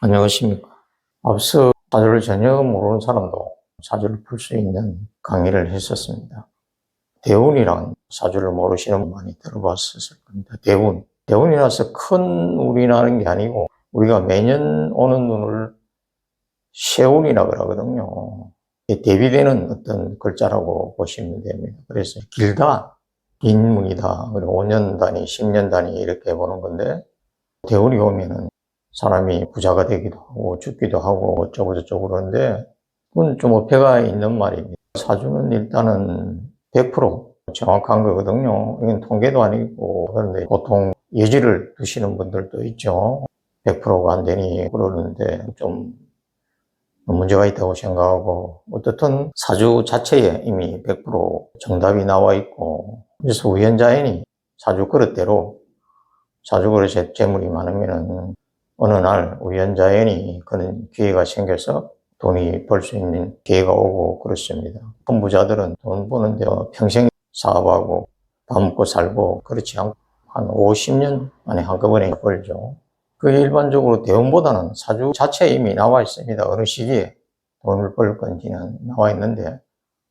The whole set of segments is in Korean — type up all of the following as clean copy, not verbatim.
안녕하십니까. 앞서 사주를 전혀 모르는 사람도 사주를 풀 수 있는 강의를 했었습니다. 대운이란 사주를 모르시는 분 많이 들어봤을 겁니다. 대운이라서 큰 운이 나는 게 아니고 우리가 매년 오는 운을 세운이라 그러거든요. 대비되는 어떤 글자라고 보시면 됩니다. 그래서 길다, 긴 운이다, 그리고 5년 단위, 10년 단위 이렇게 보는 건데 대운이 오면은 사람이 부자가 되기도 하고 죽기도 하고 어쩌고 저쩌고 그러는데 그건 좀 어폐가 있는 말입니다. 사주는 일단은 100% 정확한 거거든요. 이건 통계도 아니고 그런데 보통 예지를 두시는 분들도 있죠. 100%가 안 되니 그러는데 좀 문제가 있다고 생각하고 어떻든 사주 자체에 이미 100% 정답이 나와 있고 그래서 우연자연이 사주 그릇대로 사주 그릇에 재물이 많으면은 어느 날 우연자연히 그런 기회가 생겨서 돈이 벌 수 있는 기회가 오고 그렇습니다. 큰 부자들은 돈 버는데 평생 사업하고 밥 먹고 살고 그렇지 않고 한 50년 만에 한꺼번에 벌죠. 그 일반적으로 대운보다는 사주 자체에 이미 나와 있습니다. 어느 시기에 돈을 벌 건지는 나와 있는데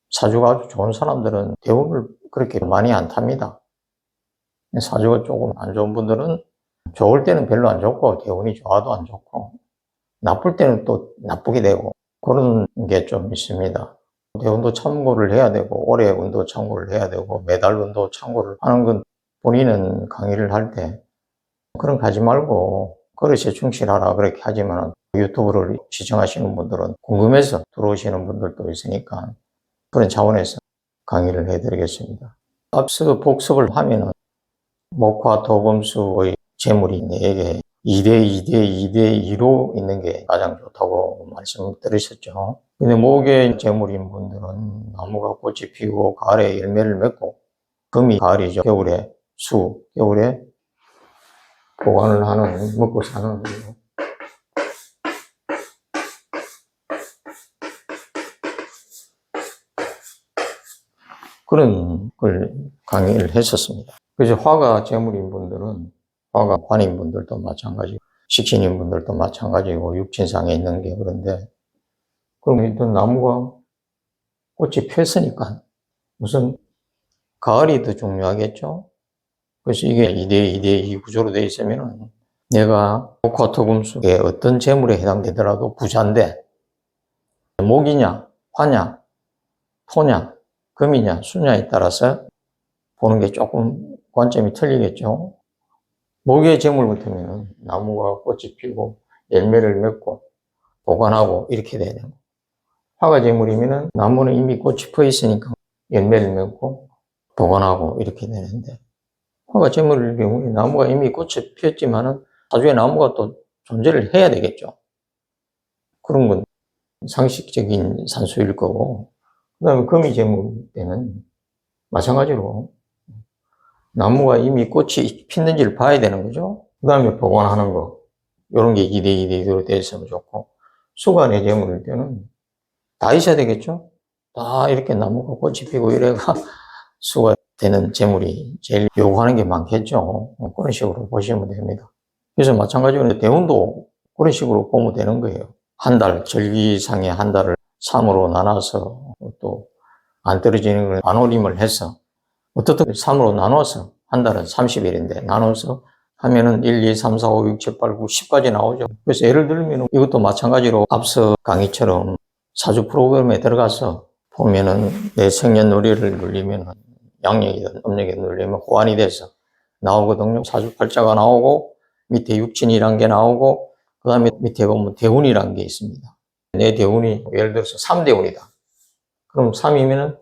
사주가 아주 좋은 사람들은 대운을 그렇게 많이 안 탑니다. 사주가 조금 안 좋은 분들은 좋을 때는 별로 안 좋고 대운이 좋아도 안 좋고 나쁠 때는 또 나쁘게 되고 그런 게 좀 있습니다. 대운도 참고를 해야 되고 올해 운도 참고를 해야 되고 매달 운도 참고를 하는 건 본인은 강의를 할 때 그런 거 하지 말고 그릇에 충실하라 그렇게 하지만 유튜브를 시청하시는 분들은 궁금해서 들어오시는 분들도 있으니까 그런 차원에서 강의를 해드리겠습니다. 앞서 복습을 하면은 목화 토금수의 재물이 4개 2대2로 있는 게 가장 좋다고 말씀을 드리셨죠. 근데 목의 재물인 분들은 나무가 꽃이 피고 가을에 열매를 맺고 금이 가을이죠. 겨울에 수, 겨울에 보관을 하는 먹고 사는 거예요. 그런 걸 강의를 했었습니다. 그래서 화가 재물인 분들은 화가 관인 분들도 마찬가지고 식신인 분들도 마찬가지고 육친상에 있는 게 그런데 그럼 일단 나무가 꽃이 폈으니까 우선 가을이 더 중요하겠죠. 그래서 이게 2대2 구조로 되어 있으면 내가 목화토금수의 어떤 재물에 해당되더라도 부자인데 목이냐 화냐 토냐 금이냐 수냐에 따라서 보는 게 조금 관점이 틀리겠죠. 목의 재물 같으면 나무가 꽃이 피고 열매를 맺고 보관하고 이렇게 돼야 되고 화가 재물이면 나무는 이미 꽃이 펴 있으니까 열매를 맺고 보관하고 이렇게 되는데 화가 재물일 경우에 나무가 이미 꽃이 피었지만은 사주에 나무가 또 존재를 해야 되겠죠. 그런 건 상식적인 산수일 거고 그 다음에 금이 재물 때는 마찬가지로 나무가 이미 꽃이 피는지를 봐야 되는 거죠. 그 다음에 보관하는 거 이런 게 2대2로 되어 있으면 좋고 수가 내 재물일 때는 다 있어야 되겠죠. 다 이렇게 나무가 꽃이 피고 이래가 수가 되는 재물이 제일 요구하는 게 많겠죠. 그런 식으로 보시면 됩니다. 그래서 마찬가지로 대운도 그런 식으로 보면 되는 거예요. 한 달, 절기상의 한 달을 3으로 나눠서 또 안 떨어지는 걸 반올림을 해서 어떻든 3으로 나눠서 한 달은 30일인데 나눠서 하면은 1, 2, 3, 4, 5, 6, 7, 8, 9, 10까지 나오죠. 그래서 예를 들면 이것도 마찬가지로 앞서 강의처럼 사주 프로그램에 들어가서 보면은 내 생년월일을 누르면 양력이든 음력이든 누르면 호환이 돼서 나오거든요. 사주팔자가 나오고 밑에 육친이란 게 나오고 그 다음에 밑에 보면 대운이란 게 있습니다. 내 대운이 예를 들어서 3대운이다. 그럼 3이면은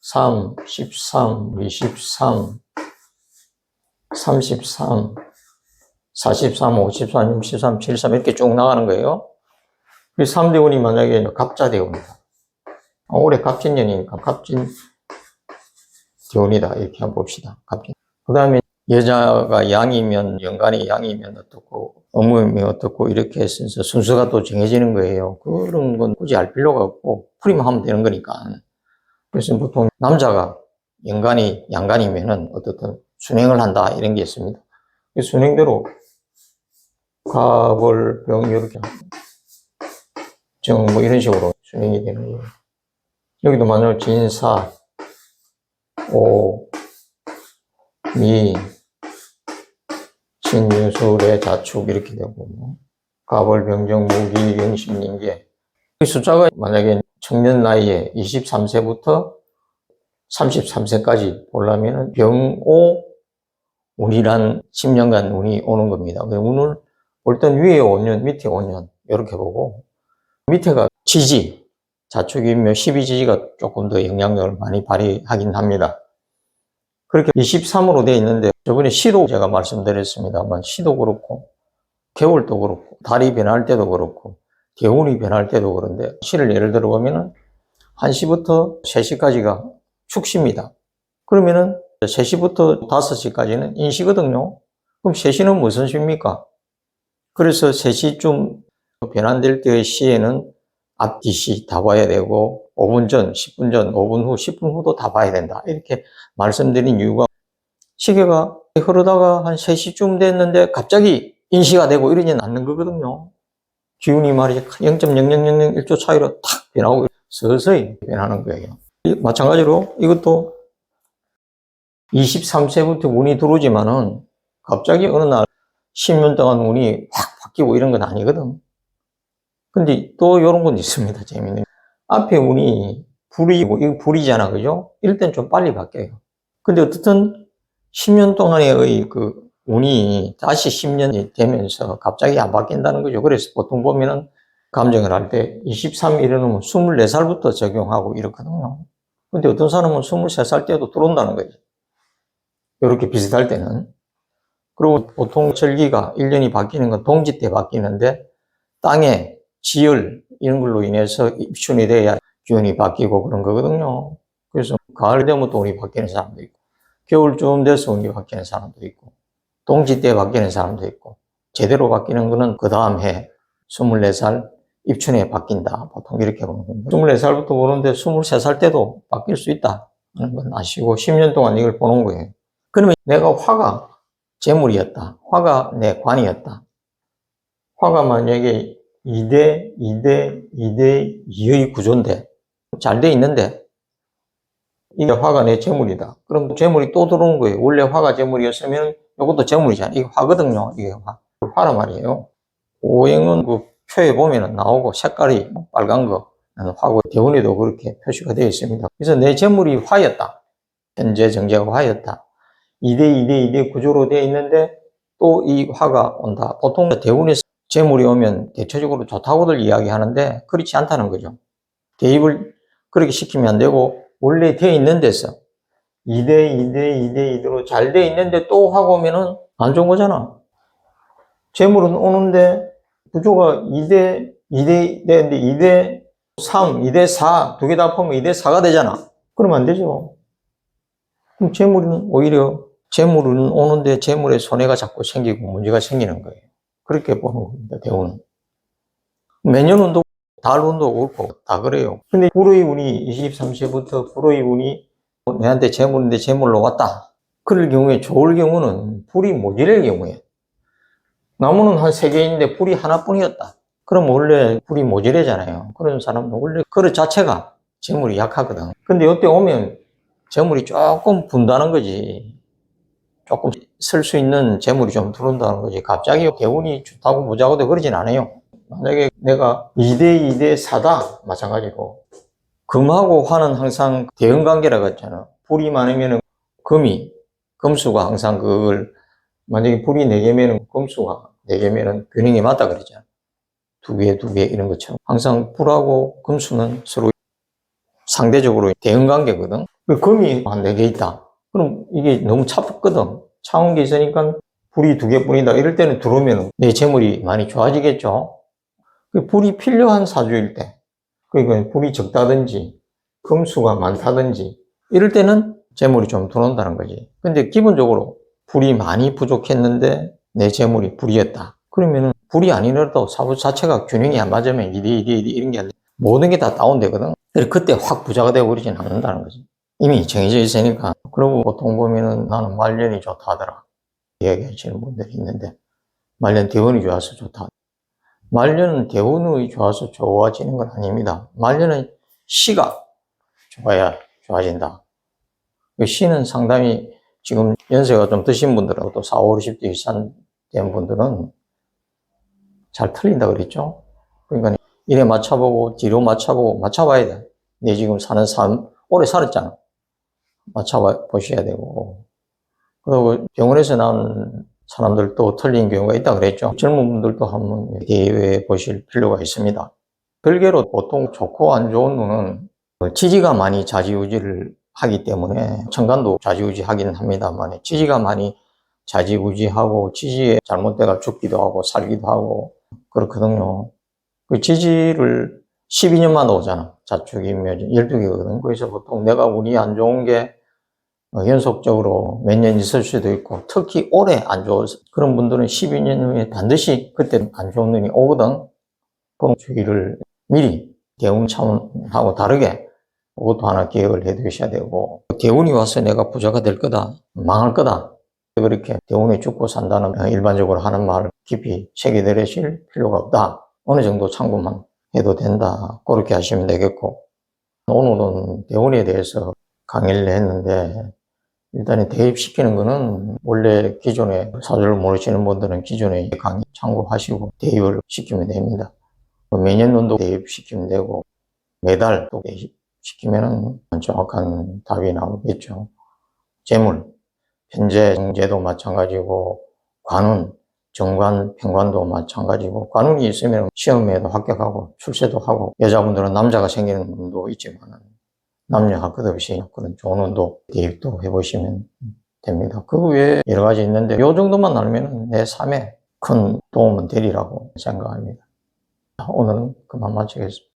3, 13, 23, 33, 43, 54, 63, 73 이렇게 쭉 나가는 거예요. 그 3대운이 만약에 갑자대운이다. 올해 갑진년이니까 갑진 대운이다. 이렇게 한번 봅시다. 갑진. 그 다음에 여자가 양이면, 연간이 양이면 어떻고, 어묵이면 어떻고, 이렇게 해서 순서가 또 정해지는 거예요. 그런 건 굳이 알 필요가 없고, 풀이만 하면 되는 거니까. 그래서 보통 남자가 연간이 양간이면은 어떻든 순행을 한다, 이런 게 있습니다. 그 순행대로 갑을 병 이렇게 정 뭐 이런 식으로 진행이 되는 거예요. 여기도 마찬가지로 진사, 오, 미, 진유술의 자축 이렇게 되고 뭐. 갑을 병정 무기 영심인계 이 숫자가 만약에 청년 나이에 23세부터 33세까지 보려면 병오 운이란 10년간 운이 오는 겁니다. 운을 볼 땐 위에 5년, 밑에 5년 이렇게 보고 밑에가 지지, 자축이면 12지지가 조금 더 영향력을 많이 발휘하긴 합니다. 그렇게 23으로 되어 있는데 저번에 시도 제가 말씀드렸습니다만 시도 그렇고 겨울도 그렇고 달이 변할 때도 그렇고 개운이 변할 때도 그런데 시를 예를 들어 보면은 1시부터 3시까지가 축시입니다. 그러면은 3시부터 5시까지는 인시거든요. 그럼 3시는 무슨 시입니까? 그래서 3시쯤 변환될 때의 시에는 앞뒤 시 다 봐야 되고 5분 전, 10분 전, 5분 후, 10분 후도 다 봐야 된다. 이렇게 말씀드린 이유가 시계가 흐르다가 한 3시쯤 됐는데 갑자기 인시가 되고 이러지는 않는 거거든요. 기운이 말이죠. 0.0001초 차이로 탁 변하고 서서히 변하는 거예요. 마찬가지로 이것도 23세부터 운이 들어오지만은 갑자기 어느 날 10년 동안 운이 확 바뀌고 이런 건 아니거든. 근데 또 이런 건 있습니다. 재미있는. 앞에 운이 불이고, 이거 불이잖아. 그죠? 이럴 땐 좀 빨리 바뀌어요. 근데 어떻든 10년 동안의 그 운이 다시 10년이 되면서 갑자기 안 바뀐다는 거죠. 그래서 보통 보면은 감정을 할 때 23 이러면 24살부터 적용하고 이렇거든요. 근데 어떤 사람은 23살 때도 들어온다는 거죠. 이렇게 비슷할 때는. 그리고 보통 절기가 1년이 바뀌는 건 동지 때 바뀌는데 땅에 지열 이런 걸로 인해서 입춘이 돼야 기온이 바뀌고 그런 거거든요. 그래서 가을 되면 또 운이 바뀌는 사람도 있고 겨울쯤 돼서 운이 바뀌는 사람도 있고 동지 때 바뀌는 사람도 있고 제대로 바뀌는 거는 그 다음 해 24살 입춘에 바뀐다. 보통 이렇게 보는 겁니다. 24살부터 보는데 23살 때도 바뀔 수 있다 하는 건 아시고 10년 동안 이걸 보는 거예요. 그러면 내가 화가 재물이었다. 화가 내 관이었다. 화가 만약에 2대 2대 2대 2의 구조인데 잘 돼 있는데 이게 화가 내 재물이다. 그럼 재물이 또 들어오는 거예요. 원래 화가 재물이었으면 이것도 재물이잖아. 이게 화거든요. 이게 화란 말이에요. 오행은 그 표에 보면 나오고 색깔이 빨간 거 화고 대운에도 그렇게 표시가 되어 있습니다. 그래서 내 재물이 화였다. 현재 정제가 화였다. 2대 2대 2대 구조로 되어 있는데 또 이 화가 온다. 보통 대운에서 재물이 오면 대체적으로 좋다고들 이야기하는데 그렇지 않다는 거죠. 대입을 그렇게 시키면 안 되고 원래 되어 있는 데서 2대 2대 2대 2대로 잘 되어 있는데 또 화가 오면은 안 좋은 거잖아. 재물은 오는데 구조가 2대 2대 되는데 2대 3, 2대 4 두 개 다 합하면 2대 4가 되잖아. 그러면 안 되죠. 그럼 재물은 오히려 재물은 오는데 재물에 손해가 자꾸 생기고 문제가 생기는 거예요. 그렇게 보는 겁니다. 대운은. 매년 운도 달 운도 그렇고 다 그래요. 근데 불의 운이 23세부터 불의 운이 내한테 재물인데 재물로 왔다. 그럴 경우에 좋을 경우는 불이 모자랄 경우에 나무는 한 3개인데 불이 하나뿐이었다. 그럼 원래 불이 모자라잖아요. 그런 사람은 원래 그릇 자체가 재물이 약하거든. 근데 이때 오면 재물이 조금 분다는 거지. 조금 쓸 수 있는 재물이 좀 들어온다는 거지. 갑자기 대운이 좋다고 무자고도 그러진 않아요. 만약에 내가 2대 2대 4다 마찬가지고 금하고 화는 항상 대응관계라고 했잖아. 불이 많으면 금수가 항상 그걸 만약에 불이 4개면 금수가 4개면 균형이 맞다 그러잖아. 2개, 2개 이런 것처럼 항상 불하고 금수는 서로 상대적으로 대응관계거든. 금이 한 4개 있다. 그럼 이게 너무 차갑거든. 차운 게 있으니까 불이 2개뿐이다. 이럴 때는 들어오면 내 재물이 많이 좋아지겠죠. 불이 필요한 사주일 때, 그러니까 불이 적다든지 금수가 많다든지 이럴 때는 재물이 좀 들어온다는 거지. 근데 기본적으로 불이 많이 부족했는데 내 재물이 불이었다. 그러면은 불이 아니라도 사주 자체가 균형이 안 맞으면 2대 2대 2대 이런 게 모든 게 다 다운되거든. 그래서 그때 확 부자가 되고 그러진 않는다는 거지. 이미 정해져 있으니까. 그리고 보통 보면은 나는 말년이 좋다 하더라. 이야기하시는 분들이 있는데 말년 대운이 좋아서 좋다. 말년은 대운이 좋아서 좋아지는 건 아닙니다. 말년은 시가 좋아야 좋아진다. 시는 상당히 지금 연세가 좀 드신 분들은 또 40, 50대 이상 된 분들은 잘 틀린다 그랬죠. 그러니까 이래 맞춰보고 뒤로 맞춰보고 맞춰봐야 돼. 내 지금 사는 삶 오래 살았잖아. 맞춰보셔야 되고. 그리고 병원에서 나온 사람들도 틀린 경우가 있다 그랬죠. 젊은 분들도 한번 대입해 보실 필요가 있습니다. 별개로 보통 좋고 안 좋은 눈은 지지가 많이 좌지우지를 하기 때문에 천간도 좌지우지하긴 합니다만 지지가 많이 좌지우지하고 지지에 잘못돼가 죽기도 하고 살기도 하고 그렇거든요. 그 지지를 12년만 오잖아. 자축이면 12개거든. 그래서 보통 내가 운이 안 좋은 게 연속적으로 몇 년 있을 수도 있고 특히 오래 안 좋아서 그런 분들은 12년 후에 반드시 그때 안 좋은 눈이 오거든. 그럼 주의를 미리 대운 차원하고 다르게 그것도 하나 기억을 해 두셔야 되고 대운이 와서 내가 부자가 될 거다, 망할 거다 그렇게 대운이 죽고 산다는 일반적으로 하는 말을 깊이 새겨들으실 필요가 없다. 어느 정도 참고만 해도 된다. 그렇게 하시면 되겠고 오늘은 대운에 대해서 강의를 했는데 일단은 대입시키는 거는 원래 기존에 사주를 모르시는 분들은 기존에 강의 참고하시고 대입을 시키면 됩니다. 매년도도 대입시키면 되고 매달 또 대입시키면 정확한 답이 나오겠죠. 재물, 현재 경제도 마찬가지고 관운, 정관, 평관도 마찬가지고 관운이 있으면 시험에도 합격하고 출세도 하고 여자분들은 남자가 생기는 운도 있지만 남녀 할 것 없이 그런 좋은 운도 대입도 해보시면 됩니다. 그 외에 여러 가지 있는데 이 정도만 알면 내 삶에 큰 도움은 되리라고 생각합니다. 오늘은 그만 마치겠습니다.